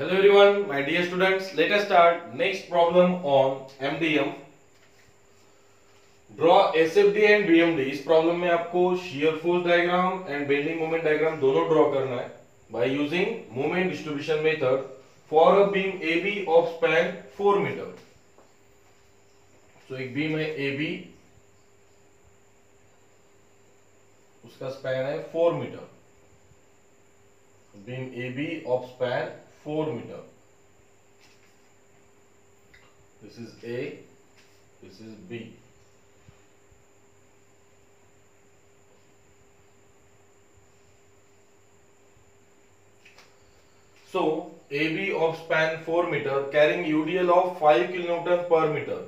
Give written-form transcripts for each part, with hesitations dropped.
Hello everyone, my dear students. Let us start next problem on MDM. Draw SFD and BMD. इस problem में आपको shear force diagram and bending moment diagram दोनों draw करना है by using moment distribution method for a beam AB of span 4 meter. So एक beam है AB, उसका span है 4 metre. Beam AB of span 4 meter. This is A, this is B. So AB of span 4 meter carrying UDL of 5 kilonewton per meter.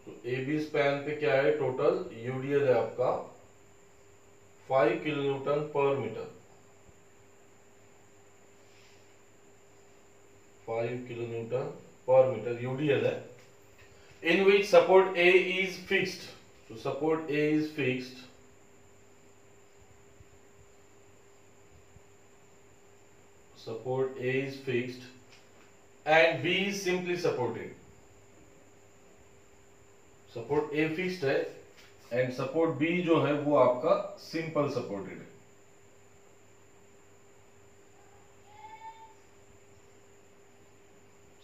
तो AB span पे क्या है total UDL है आपका 5 kilonewton per meter. 5 kilonewton per meter UDL है, in which support A is fixed. So support A is fixed. Support A is fixed and B is simply supported. Support A fixed है and support B जो है वो आपका simple supported है.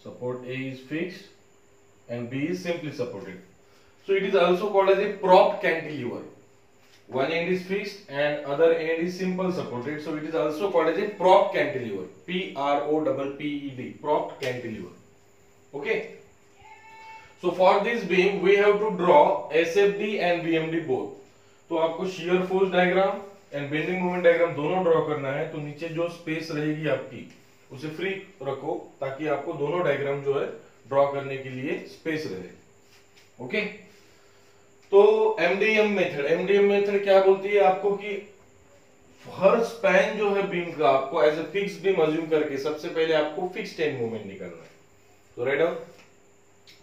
Support A is fixed and B is simply supported. So it is also called as a propped cantilever. One end is fixed and other end is simple supported. So it is also called as a propped cantilever. P-R-O-P-P-E-D. Propped cantilever. Okay. So for this beam we have to draw SFD and BMD both. तो आपको shear force diagram and bending moment diagram दोनों draw करना है. तो नीचे जो space रहेगी आपकी उसे फ्री रखो ताकि आपको दोनों डायग्राम जो है ड्रॉ करने के लिए स्पेस रहे. ओके. तो एमडीएम मेथड क्या बोलती है आपको कि हर स्पैन जो है बीम का आपको as a fix beam assume करके सबसे पहले आपको फिक्स्ड एंड मोमेंट निकालना है. तो write down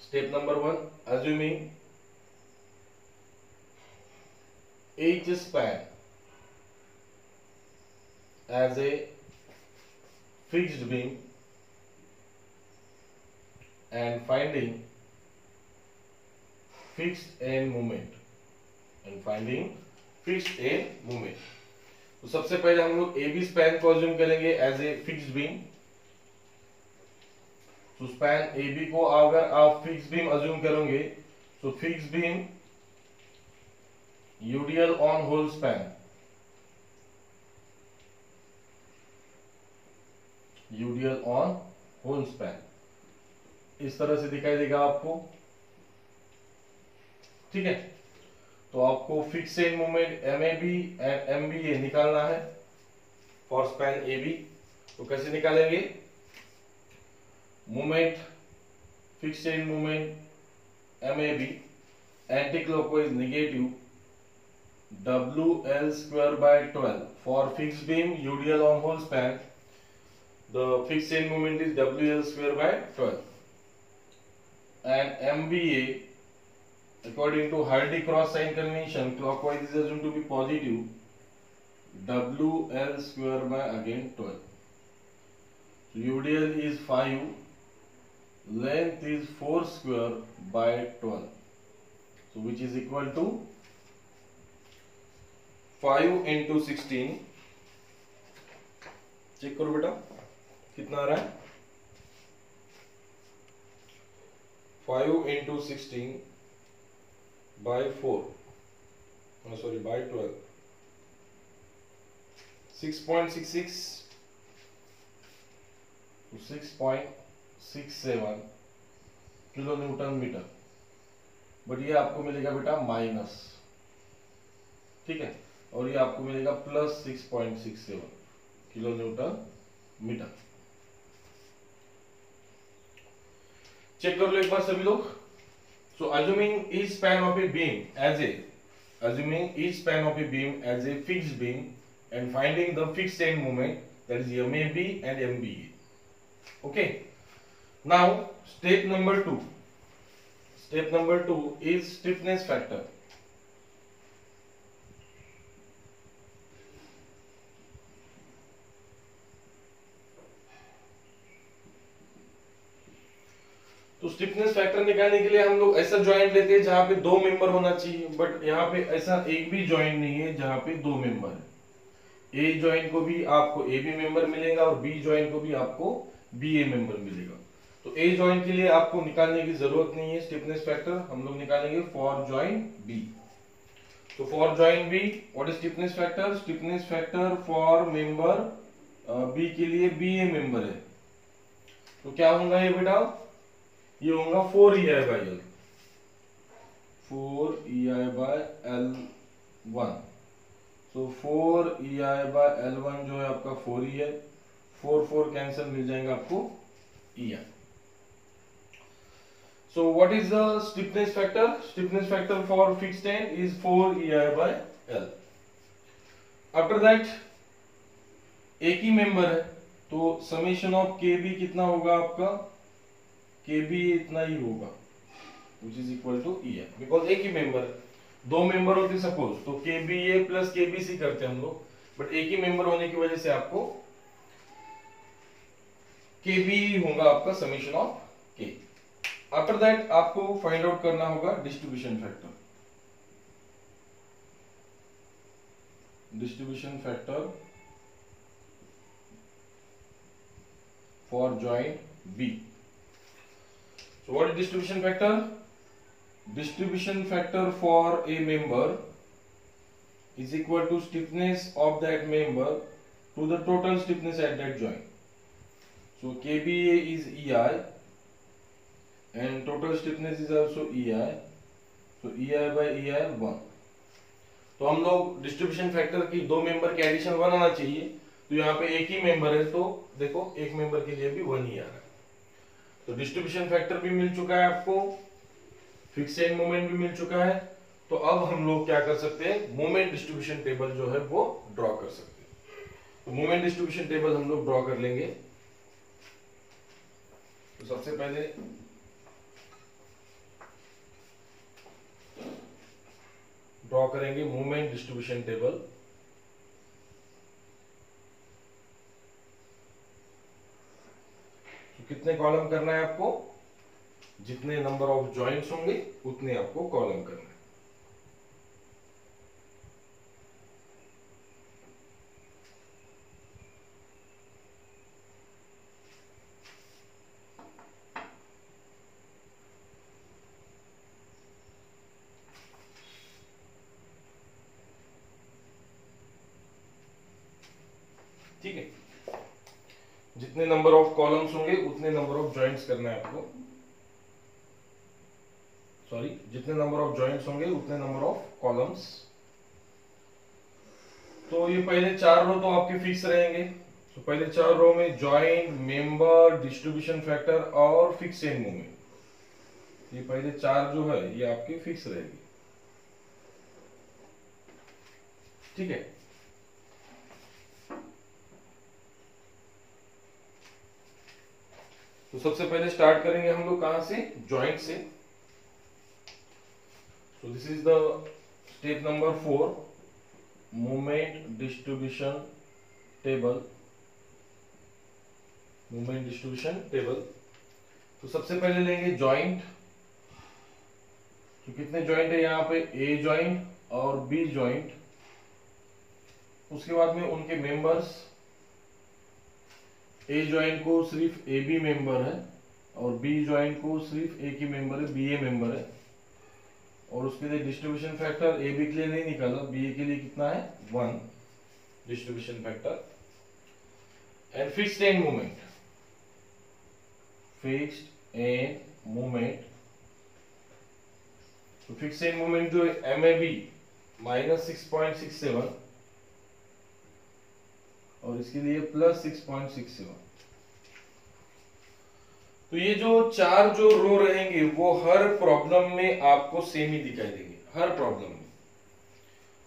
step number 1, assuming each span as a fixed beam and finding fixed end moment तो सबसे पहले हम लोग AB स्पैन को अज्यूम करेंगे एज ए फिक्स्ड बीम. तो स्पैन AB को अगर आप फिक्स्ड बीम अज्यूम करोगे तो fixed beam UDL on whole span, UDL on whole span इस तरह से दिखाई देगा आपको. ठीक है. तो आपको fix end moment MAB and MBA निकालना है फॉर स्पैन AB. तो कैसे निकालेंगे? Moment fix end moment MAB anti clockwise negative WL square by 12 for fixed beam UDL on whole span. The fixed end moment is WL square by 12 and MBA according to Hardy cross sign convention clockwise is assumed to be positive. WL square by again 12. So UDL is 5, length is 4 square by 12. So which is equal to 5 into 16. Check करो बेटा कितना आ रहा है. 5 into 16 by 4 sorry by 12 6.66 to 6.67 kilo newton metre. But ये आपको मिलेगा बेटा minus. ठीक है. और ये आपको मिलेगा plus 6.67 kilo newton metre. Check कर लो एक बार सभी लोग. So assuming each span of a beam as a fixed beam and finding the fixed end moment that is MAB and MBA. Okay. Now step number 2 is stiffness factor. तो stiffness factor निकालने के लिए हम लोग ऐसा joint लेते हैं जहां पे दो मेंबर होना चाहिए, बट यहाँ पे ऐसा एक भी जॉइंट नहीं है जहां पे दो मेंबर है। ए जॉइंट को भी आपको ए बी मेंबर मिलेगा और बी जॉइंट को भी आपको बी ए मेंबर मिलेगा। तो ए जॉइंट के लिए आपको निकालने की जरूरत नहीं है स्टिफनेस फैक्टर, हम लोग निकालेंगे फॉर जॉइंट बी। तो for joint B what is stiffness factor? Stiffness factor for member B के लिए बी ए मेंबर है, तो क्या होगा ये बेटा? ये होगा 4EI by L, 4EI by L1। तो 4EI by L1 जो है आपका 4E है, 4 कैंसिल, मिल जाएगा आपको EI। So what is the stiffness factor? Stiffness factor for fixed end is 4EI by L. After that एक ही मेंबर है तो समेशन ऑफ KB कितना होगा आपका? KB इतना ही होगा which is equal to EI, because एक ही मेंबर है। दो मेंबर होते सपोज तो KBA प्लस KBC करते हम लोग, बट एक ही मेंबर होने की वजह से आपको KB होगा आपका summation of K। After that आपको फाइंड आउट करना होगा distribution factor. Distribution factor for joint B. So what is distribution factor? Distribution factor for a member is equal to stiffness of that member to the total stiffness at that joint. So KBA is EI and total stiffness is also EI. So EI by EI 1. तो हम लोग distribution factor की दो member के addition 1 आना चाहिए, तो यहाँ पे एक ही मेंबर है तो देखो एक मेंबर के लिए भी 1 ही आ रहा है। तो डिस्ट्रीब्यूशन फैक्टर भी मिल चुका है आपको, फिक्स एंड मोमेंट भी मिल चुका है। तो अब हम लोग क्या कर सकते हैं? मोमेंट डिस्ट्रीब्यूशन टेबल जो है वो ड्रॉ कर सकते हैं। तो मोमेंट डिस्ट्रीब्यूशन टेबल हम लोग ड्रॉ कर लेंगे। तो सबसे पहले ड्रॉ करेंगे मोमेंट डिस्ट्रीब्यूशन टेबल। तो कितने कॉलम करना है आपको? जितने नंबर ऑफ जॉइंट्स होंगे उतने आपको कॉलम करना है। ठीक है, जितने नंबर ऑफ कॉलम्स होंगे उतने नंबर ऑफ जॉइंट्स करना है आपको। सॉरी, जितने नंबर ऑफ जॉइंट्स होंगे उतने नंबर ऑफ कॉलम्स। तो ये पहले 4 रो तो आपके फिक्स रहेंगे। तो पहले 4 रो में जॉइंट, मेंबर, डिस्ट्रीब्यूशन फैक्टर और फिक्स एंड मोमेंट, ये पहले 4 जो है ये आपके फिक्स रहेगी। ठीक है, तो सबसे पहले स्टार्ट करेंगे हम लोग कहां से? जॉइंट से। So this is the step number 4, moment distribution table. Moment distribution table. तो सबसे पहले लेंगे जॉइंट। तो कितने जॉइंट है यहाँ पे? ए जॉइंट और बी जॉइंट। उसके बाद में उनके मेंबर्स। ए जॉइंट को सिर्फ ए बी मेंबर है और बी जॉइंट को सिर्फ एक ही मेंबर है, बी ए मेंबर है। और उसके लिए डिस्ट्रीब्यूशन फैक्टर ए बी के लिए नहीं निकाला, बी ए के लिए कितना है? 1 distribution factor. And fixed end moment. Fixed end moment. तो फिक्स्ड एंड मोमेंट जो है MAB -6.67 और इसके लिए +6.67। तो ये जो 4 जो रो रहेंगे वो हर प्रॉब्लम में आपको सेम ही दिखाई देंगे, हर प्रॉब्लम में।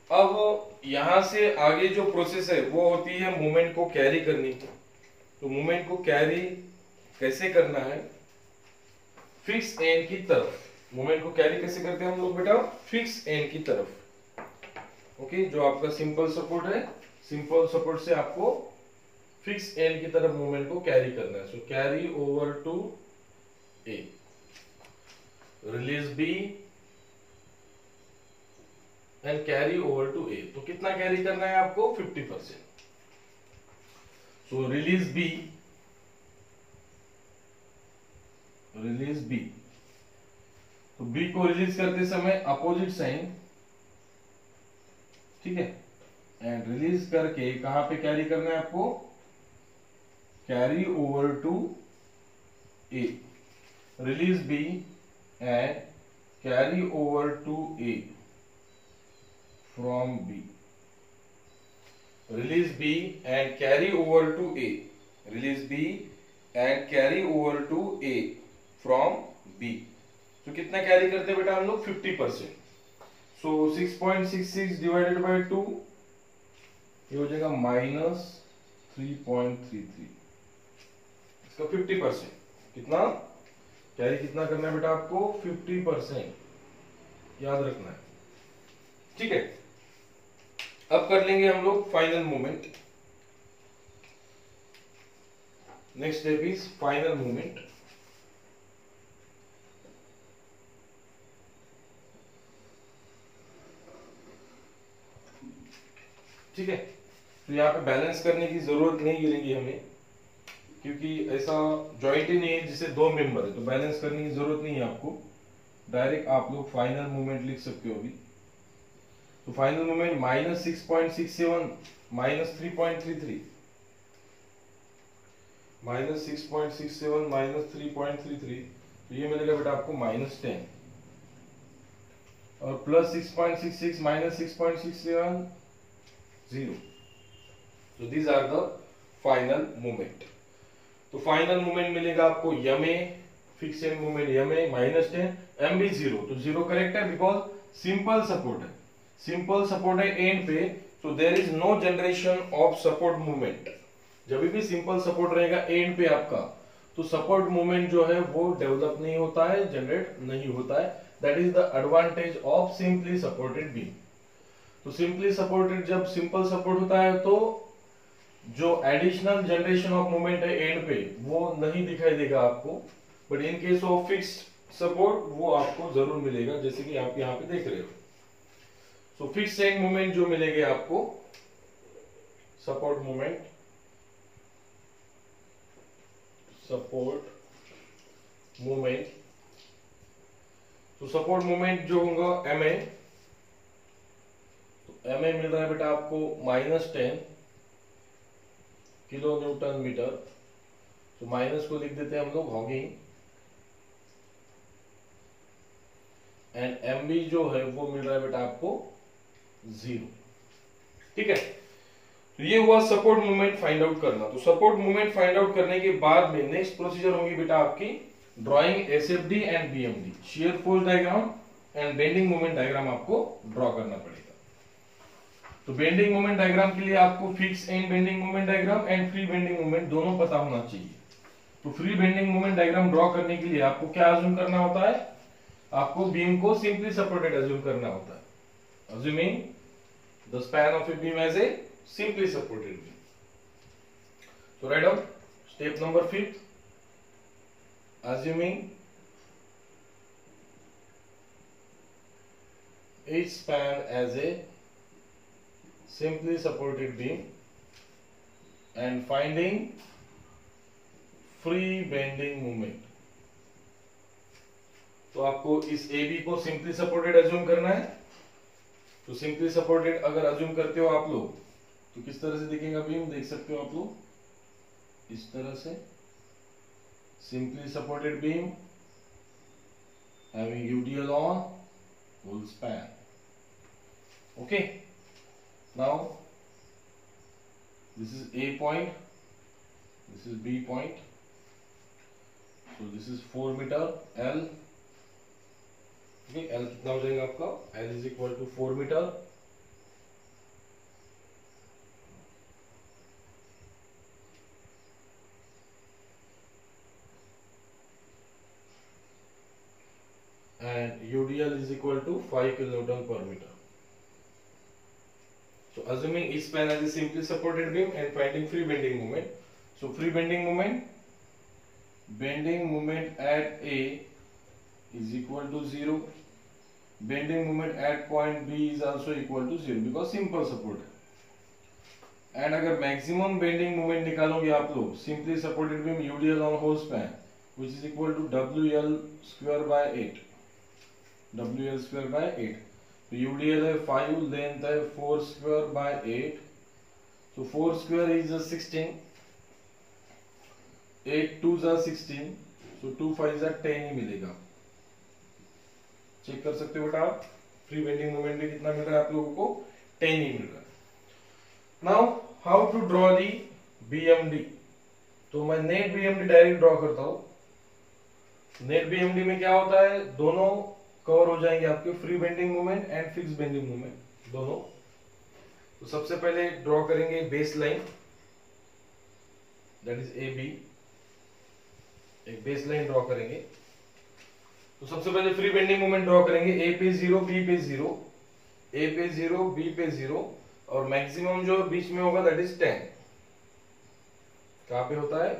अब यहां से आगे जो प्रोसेस है वो होती है मोमेंट को कैरी करने की। तो मोमेंट को कैरी कैसे करना है? फिक्स एंड की तरफ। मोमेंट को कैरी कैसे करते हैं हम लोग बेटा? फिक्स एंड की तरफ। ओके, जो आपका सिंपल सपोर्ट है, सिंपल सपोर्ट से आपको फिक्स एंड की तरफ मूवमेंट को कैरी करना है। So carry over to A. release B and carry over to A। तो कितना कैरी करना है आपको? 50%। so release B तो B को रिलीज करते समय अपोजिट साइन, ठीक है, एंड रिलीज करके कहां पे कैरी करना है आपको? Carry over to A। Release B and carry over to A from B। release B and carry over to A। release B and carry over to A from B। तो कितना carry करते हैं बेटा हम लोग? 50%। सो 6.66 डिवाइडेड बाय 2 ये हो जाएगा -3.33। इसका 50% कितना कैरी कितना करना है बेटा आपको? 50% याद रखना है, ठीक है। अब कर लेंगे हम लोग final movement. Next step is final movement. ठीक है, तो यहाँ पे बैलेंस करने की जरूरत नहीं गिरेगी हमें, क्योंकि ऐसा जॉइंट ही नहीं है जिसे दो मेंबर है, तो बैलेंस करने की जरूरत नहीं है आपको। डायरेक्ट आप लोग फाइनल मूवमेंट लिख सकते हो अभी। तो फाइनल मूवमेंट -6.67 -3.33 -6.67 -3.33, तो ये मिलेगा बेटा आपको -10, और +6.66 -6.67 0। so these are the final movement। तो फाइनल मूवमेंट मिलेगा आपको यमे, फिक्स एंड मूवमेंट यमे -10, एम भी 0। तो 0 करेक्ट है बिकॉज सिंपल सपोर्ट है, सिंपल सपोर्ट है एंड पे, so there is no generation of support movement। जब भी सिंपल सपोर्ट रहेगा एंड पे आपका, तो सपोर्ट मूवमेंट जो है वो डेवलप नहीं होता है, जनरेट नहीं होता है। That is the advantage of simply supported beam. तो सिंपली सपोर्टेड जब सिंपल सपोर्ट होता है तो जो एडिशनल जनरेशन ऑफ मूवमेंट है एंड पे वो नहीं दिखाई देगा आपको, but in case of fixed support वो आपको जरूर मिलेगा, जैसे कि आप यहाँ पे देख रहे हो। सो फिक्स एंड मूवमेंट जो मिलेंगे आपको, सपोर्ट मूवमेंट तो सपोर्ट मूवमेंट जो होगा एम ए, तो एम ए मिल रहा है बेटा आपको -10 किलो न्यूटन मीटर। तो माइनस को लिख देते हैं हम लोग हॉगिंग, एंड एम बी जो है वो मिल रहा है बेटा आपको 0। ठीक है, तो ये हुआ सपोर्ट मूवमेंट फाइंड आउट करना। तो सपोर्ट मूवमेंट फाइंड आउट करने के बाद में नेक्स्ट प्रोसीजर होगी बेटा आपकी drawing SFD and BMD, shear force diagram and bending movement diagram आपको ड्रॉ करना पड़ेगा। तो बेंडिंग मूवमेंट डायग्राम के लिए आपको fix and bending movement diagram and free bending movement दोनों पता होना चाहिए। तो free bending movement diagram draw करने के लिए आपको क्या अज्यूम करना होता है? आपको बीम को सिंपली सपोर्टेड अज्यूम करना होता है। Assuming the span of a beam as a simply supported beam। So write down step number 5, assuming each span as a simply supported beam and finding free bending moment। तो आपको इस AB को simply supported assume करना है। तो simply supported अगर assume करते हो आप लोग तो किस तरह से दिखेगा बीम, देख सकते हो आप लोग इस तरह से, simply supported beam having UDL on full span. Okay, now this is A point, this is B point, so this is 4 metre L. Okay, L कितना हो जाएगा आपका? L is equal to 4 metre, and UDL is equal to 5 kilonewton per meter। So assuming each span as a simply supported beam and finding free bending moment। So free bending moment at A is equal to 0. Bending moment at point B is also equal to 0 because simple support है. And अगर maximum bending moment निकालोगे आप लोग, simply supported beam UDL on whole span which is equal to WL square by 8. WL square by 8. तो UDL है 5, length है 4 square by 8. So 4 square is 16. 8 2s are 16. So 2 5s are 10 ही मिलेगा. Check कर सकते हो बेटा आप, फ्री बेंडिंग मोमेंट में कितना मिल रहा है आप लोगों को, 10 ही मिल रहा है. Now how to draw the BMD. तो मैं नेट बीएमडी डायरेक्ट ड्रॉ करता हूं. नेट बीएमडी में क्या होता है, दोनों कवर हो जाएंगे आपके, free bending moment and fix bending moment दोनों. तो सबसे पहले ड्रॉ करेंगे base line, that is A B. एक बेस लाइन ड्रॉ करेंगे. तो सबसे पहले फ्री बेंडिंग मोमेंट ड्रॉ करेंगे. ए पे 0, बी पे 0, ए पे 0, बी पे 0 और मैक्सिमम जो बीच में होगा दैट इज 10. कहां पे होता है,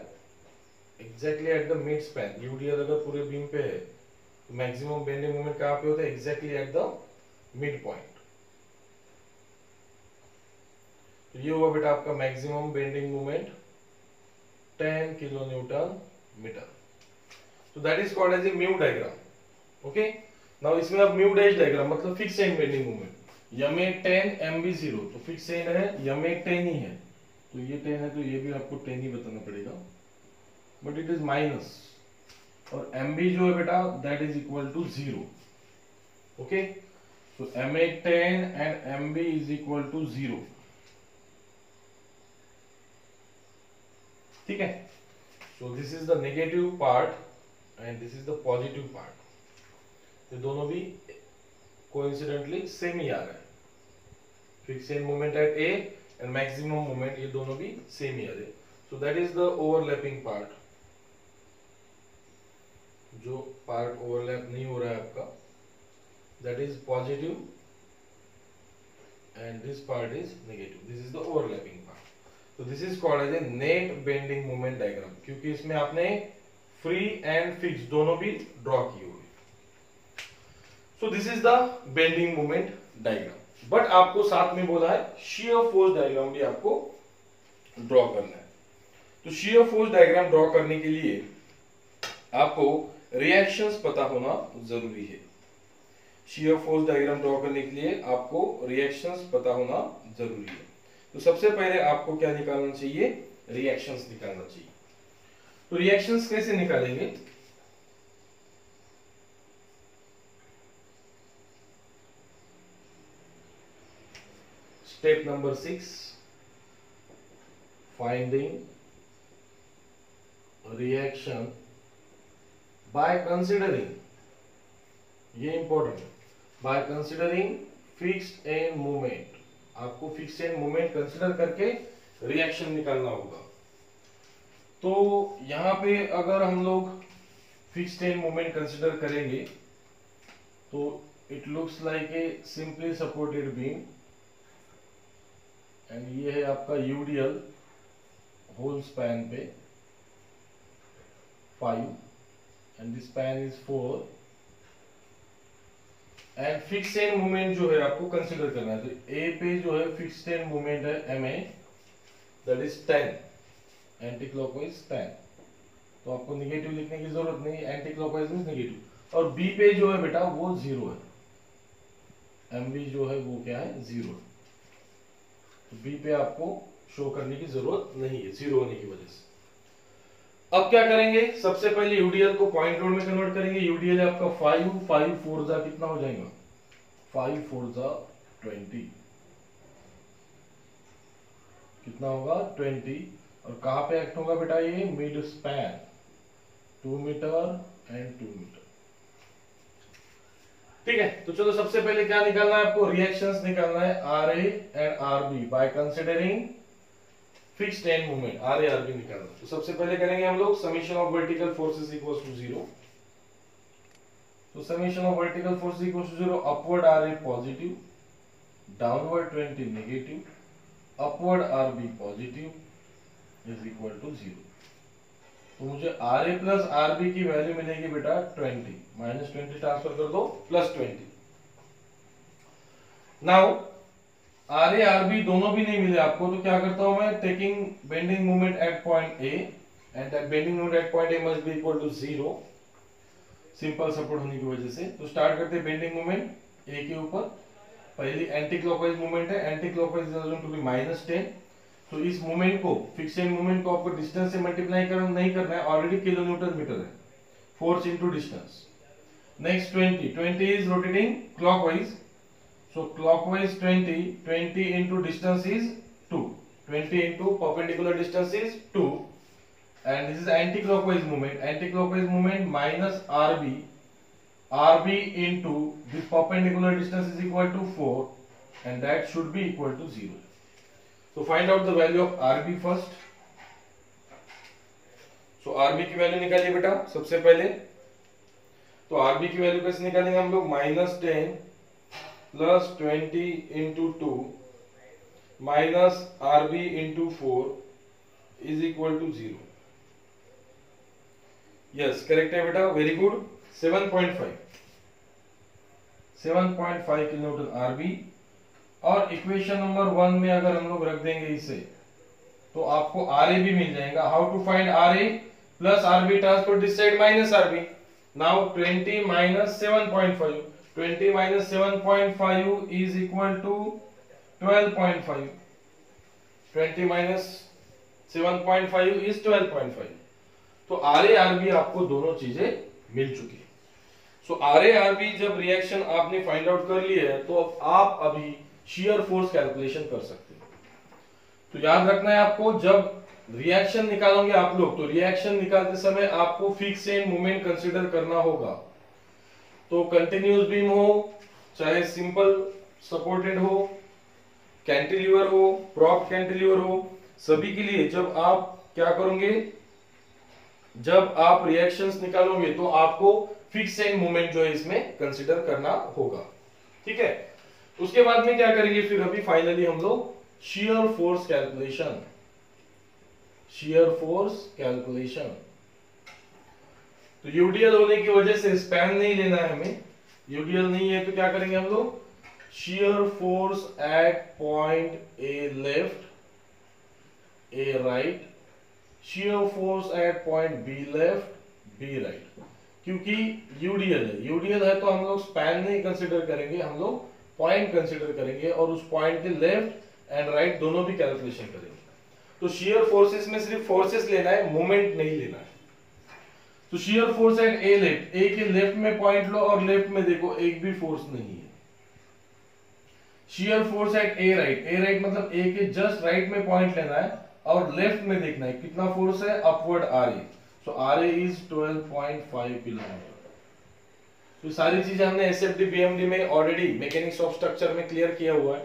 exactly at the mid span. UDL अगर पूरे बीम पे है तो मैक्सिमम बेंडिंग मोमेंट कहां पे होता है, exactly at the mid point. तो ये हुआ बेटा आपका maximum bending moment 10 kilo newton metre. So that is called as a mu diagram. Okay. Now इसमें अब mu dash diagram मतलब fix and bending moment. MA 10 MB 0 तो फिक्स एंड है, MA 10 ही है तो ये 10 है तो ये भी आपको 10 ही बताना पड़ेगा, बट इट इज माइनस. और MB जो है बेटा that is equal to 0. Okay. So MA 10 and MB is equal to 0. ठीक है. So this is the negative part and this is the positive part. ये दोनों भी coincidentally सेम ही आ रहा है. Fix end moment at A and maximum moment ये दोनों भी सेम ही आ रहे. So that is the overlapping part. जो पार्ट ओवरलैप नहीं हो रहा है आपका that is positive and this part is negative. This is the overlapping part. तो this is called as a net bending moment diagram क्योंकि इसमें आपने फ्री एंड फिक्स दोनों भी ड्रॉ किए हुए. सो this is the bending moment diagram. But आपको साथ में बोला है शियर फोर्स डायग्राम भी आपको ड्रॉ करना है. तो शियर फोर्स डायग्राम ड्रॉ करने के लिए आपको रिएक्शंस पता होना जरूरी है. शियर फोर्स डायग्राम ड्रॉ करने के लिए आपको रिएक्शंस पता होना जरूरी है. तो सबसे पहले आपको क्या निकालना चाहिए, रिएक्शंस निकालना चाहिए. तो रिएक्शंस कैसे निकालेंगे, step number 6 finding reaction by considering, ये इंपॉर्टेंट है, by considering fixed end moment. आपको फिक्स्ड एंड मोमेंट कंसिडर करके रिएक्शन निकालना होगा. तो यहां पे अगर हम लोग फिक्स्ड एंड मोमेंट कंसिडर करेंगे तो it looks like a simply supported beam and ये है आपका यूडीएल होल स्पैन पे 5 and this span is 4 and fixed end moment जो है आपको कंसिडर करना है. तो ए पे जो है फिक्स्ड एंड मोमेंट है MA that is 10, anti clockwise 10. तो आपको निगेटिव लिखने की जरूरत नहीं, एंटी क्लॉकवाइज मींस नेगेटिव. और बी पे जो है बेटा वो 0 है, MB जो है वो क्या है 0. तो बी पे आपको शो करने की जरूरत नहीं है 0 होने की वजह से. अब क्या करेंगे, सबसे पहले यूडीएल को पॉइंट लोड में कन्वर्ट करेंगे. यूडीएल है आपका 5 4 जा कितना हो जाएगा, 5 4 जा 20 कितना होगा 20. और कहां पे एक्ट होगा बेटा, ये mid span 2 metre and 2 metre. ठीक है. तो चलो सबसे पहले क्या निकालना है आपको, रिएक्शंस निकालना है RA and RB by considering fixed end moment. RA RB निकालना. तो सबसे पहले करेंगे हम लोग summation of vertical forces equals to 0. तो summation of vertical forces equals to 0. Upward RA positive, downward 20 negative, upward RB positive is equal to 0. तो मुझे R A plus R B की वैल्यू मिलेगी बेटा 20, -20 ट्रांसफर कर दो +20। Now R A R B दोनों भी नहीं मिले आपको, तो क्या करता हूं मैं, taking bending moment at point A and that bending moment at point A must be equal to 0, simple support होने की वजह से। तो स्टार्ट करते हैं बेंडिंग मोमेंट ए के ऊपर। पहली एंटी क्लॉकवाइज मूवमेंट है, anti clockwise is assumed to be -10। तो इस मूवमेंट को, फिक्सेड मूवमेंट को आपको डिस्टेंस से मल्टीप्लाई नहीं करना है, ऑलरेडी किलोन्यूटन मीटर है, force into distance. Next 20 is rotating clockwise, so clockwise 20 into distance is 2, 20 into perpendicular distance is 2, and this is anti-clockwise movement, anti-clockwise movement minus RB into this perpendicular distance is equal to 4, and that should be equal to 0. So find out the value of RB first. So RB की value निकालिए बेटा सबसे पहले। तो RB की value कैसे निकालेंगे हम लोग, -10 plus 20 into 2 minus RB into 4 is equal to 0. Yes, correct है बेटा, very good। 7.5 किलोन्यूटन RB, और इक्वेशन नंबर 1 में अगर हम लोग रख देंगे इसे, तो आपको RA भी मिल जाएगा। How to find RA plus RB transfer this side minus RB। Now 20 minus 7.5, 20 minus 7.5 is equal to 12.5, 20 minus 7.5 is 12.5। तो RA RB आपको दोनों चीजें मिल चुकी है। सो RA RB जब रिएक्शन आपने फाइंड आउट कर ली है, तो अब आप अभी शियर फोर्स कैलकुलेशन कर सकते हैं। तो याद रखना है आपको, जब रिएक्शन निकालोगे आप लोग, तो रिएक्शन निकालते समय आपको फिक्स एंड मोमेंट कंसीडर करना होगा। तो कंटिन्यूअस बीम हो, चाहे सिंपल सपोर्टेड हो, कैंटिलीवर हो, प्रॉप कैंटिलीवर हो, सभी के लिए जब आप क्या करोगे, जब आप रिएक्शंस निकालोगे तो आपको फिक्स एंड मोमेंट जो है इसमें कंसीडर करना होगा। ठीक है, उसके बाद में क्या करेंगे फिर, अभी फाइनली हम लोग shear force calculation, shear force calculation. तो यूडीएल होने की वजह से स्पैन नहीं लेना है हमें, यूडीएल नहीं है तो क्या करेंगे हम लोग, shear force at point A left, A right, shear force at point B left, B right. क्योंकि यूडीएल है तो हम लोग स्पैन नहीं कंसीडर करेंगे, हम लोग पॉइंट कंसीडर करेंगे और उस पॉइंट के लेफ्ट एंड राइट दोनों भी कैलकुलेशन करेंगे। तो शियर फोर्सेस में सिर्फ फोर्सेस लेना है, मोमेंट नहीं लेना है। तो shear force at A left, A के लेफ्ट में पॉइंट लो और लेफ्ट में देखो एक भी फोर्स नहीं है। Shear force at A right, A right मतलब ए के जस्ट राइट में पॉइंट लेना है और लेफ्ट में देखना है कितना फोर्स है, upward RA। So RA is 12.5 kilometre. तो सारी चीजें हमने SFD BMD में ऑलरेडी मैकेनिक्स ऑफ स्ट्रक्चर में क्लियर किया हुआ है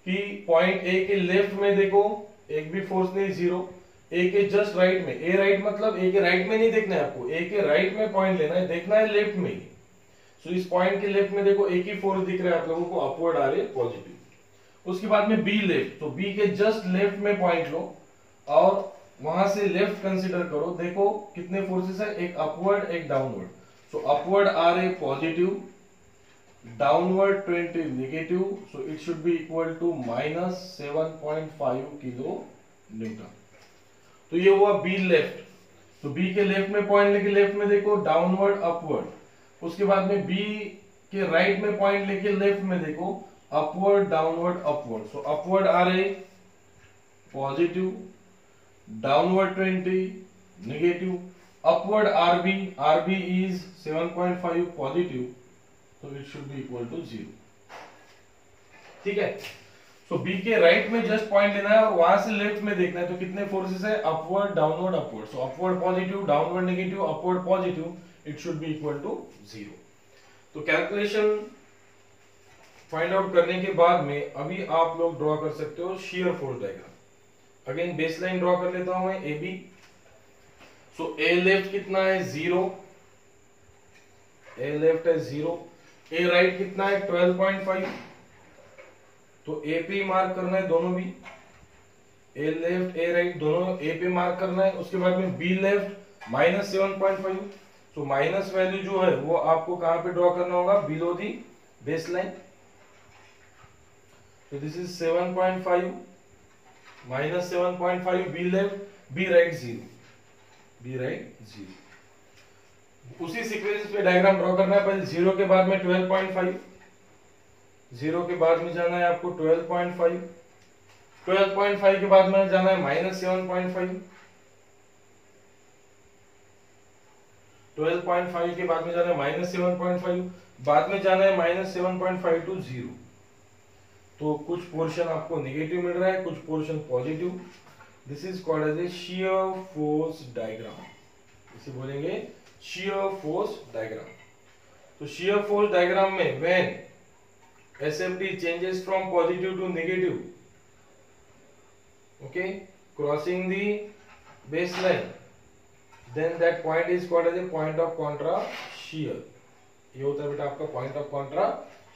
कि पॉइंट ए के लेफ्ट में देखो एक भी फोर्स नहीं, 0। ए के जस्ट राइट में, ए राइट मतलब ए के राइट में नहीं देखना है आपको, ए के राइट में पॉइंट लेना है, देखना है लेफ्ट में ही। सो इस पॉइंट के लेफ्ट में देखो एक ही फोर्स दिख रहा है आप लोगों को, अपवर्ड RA पॉजिटिव। उसके बाद में बी लेफ्ट, तो बी के जस्ट लेफ्ट में पॉइंट लो और वहां से लेफ्ट कंसीडर करो, देखो कितने फोर्सेस है, एक अपवर्ड एक downward. So upward RA positive, downward 20 negative, so it should be equal to -7.5 kilo newton. तो ये हुआ बी लेफ्ट। तो बी के लेफ्ट में पॉइंट लेके लेफ्ट में देखो डाउनवर्ड अपवर्ड। उसके बाद में बी के राइट में पॉइंट लेके लेफ्ट में देखो upward downward upward. So upward RA positive, downward 20 negative, upward RB is 7.5 positive, तो it should be equal to 0। ठीक है, सो बी के राइट में जस्ट पॉइंट लेना है और वहां से लेफ्ट में देखना है तो कितने फोर्सेस है, upward downward upward. So upward positive, downward negative, upward positive, it should be equal to 0। तो कैलकुलेशन फाइंड आउट करने के बाद में अभी आप लोग ड्रॉ कर सकते हो shear force diagram. Again baseline draw कर लेता हूं मैं AB। सो ए लेफ्ट कितना है, 0, ए लेफ्ट है 0, ए राइट कितना है 12.5, तो AP मार्क करना है दोनों भी। ए लेफ्ट ए राइट दोनों ए पे मार्क करना है। उसके बाद में बी लेफ्ट -7.5। तो माइनस वैल्यू जो है वो आपको कहां पे ड्रॉ करना होगा, बिलो दी बेस लाइन। तो this is 7.5 -7.5 B left B right 0, B right 0। उसी सीक्वेंस पे डायग्राम ड्रॉ करना है। पहले 0 के बाद में 12.5, 0 के बाद में जाना है आपको 12.5, 12.5 के बाद में जाना है -7.5, 12.5 के बाद में जाना है -7.5, बाद में जाना है -7.5 टू 0। तो कुछ पोर्शन आपको नेगेटिव मिल रहा है, कुछ portion positive. This is called as a shear force diagram. इसे बोलेंगे शियर फोर्स डायग्राम। तो शियर फोर्स डायग्राम में when SFD changes from positive to negative, okay, crossing the baseline, then that point is called as a point of contra shear। ये होता है बेटा आपका point of Contra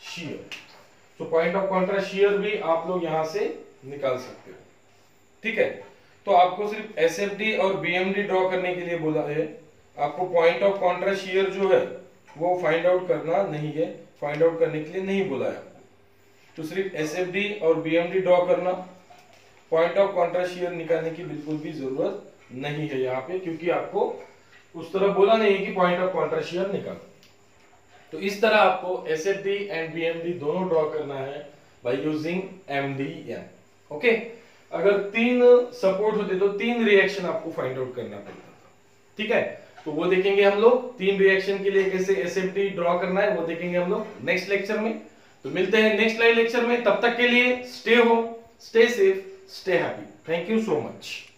shear। तो point of Contra shear भी आप लोग यहां से निकाल सकते हो, ठीक है। तो आपको सिर्फ SFD और BMD ड्रॉ करने के लिए बोला है, आपको पॉइंट ऑफ कॉन्ट्रा shear जो है वो फाइंड आउट करना नहीं है, फाइंड आउट करने के लिए नहीं बोला है। तो सिर्फ SFD और BMD ड्रॉ करना, पॉइंट ऑफ कॉन्ट्रा shear निकालने की बिल्कुल भी जरूरत नहीं है यहाँ पे, क्योंकि आपको उस तरह बोला नहीं है कि पॉइंट ऑफ कॉन्ट्रा shear निकालो। तो इस तरह आपको SFD एंड BMD दोनों ड्रॉ करना है बाय यूजिंग MDN, ओके। अगर 3 सपोर्ट होते तो 3 रिएक्शन आपको फाइंड आउट करना पड़ता था, ठीक है। तो वो देखेंगे हम लोग, 3 रिएक्शन के लिए कैसे SFD ड्रॉ करना है वो देखेंगे हम लोग नेक्स्ट लेक्चर में। तो मिलते हैं नेक्स्ट लाइव लेक्चर में, तब तक के लिए stay home, stay safe, stay happy. Thank you so much.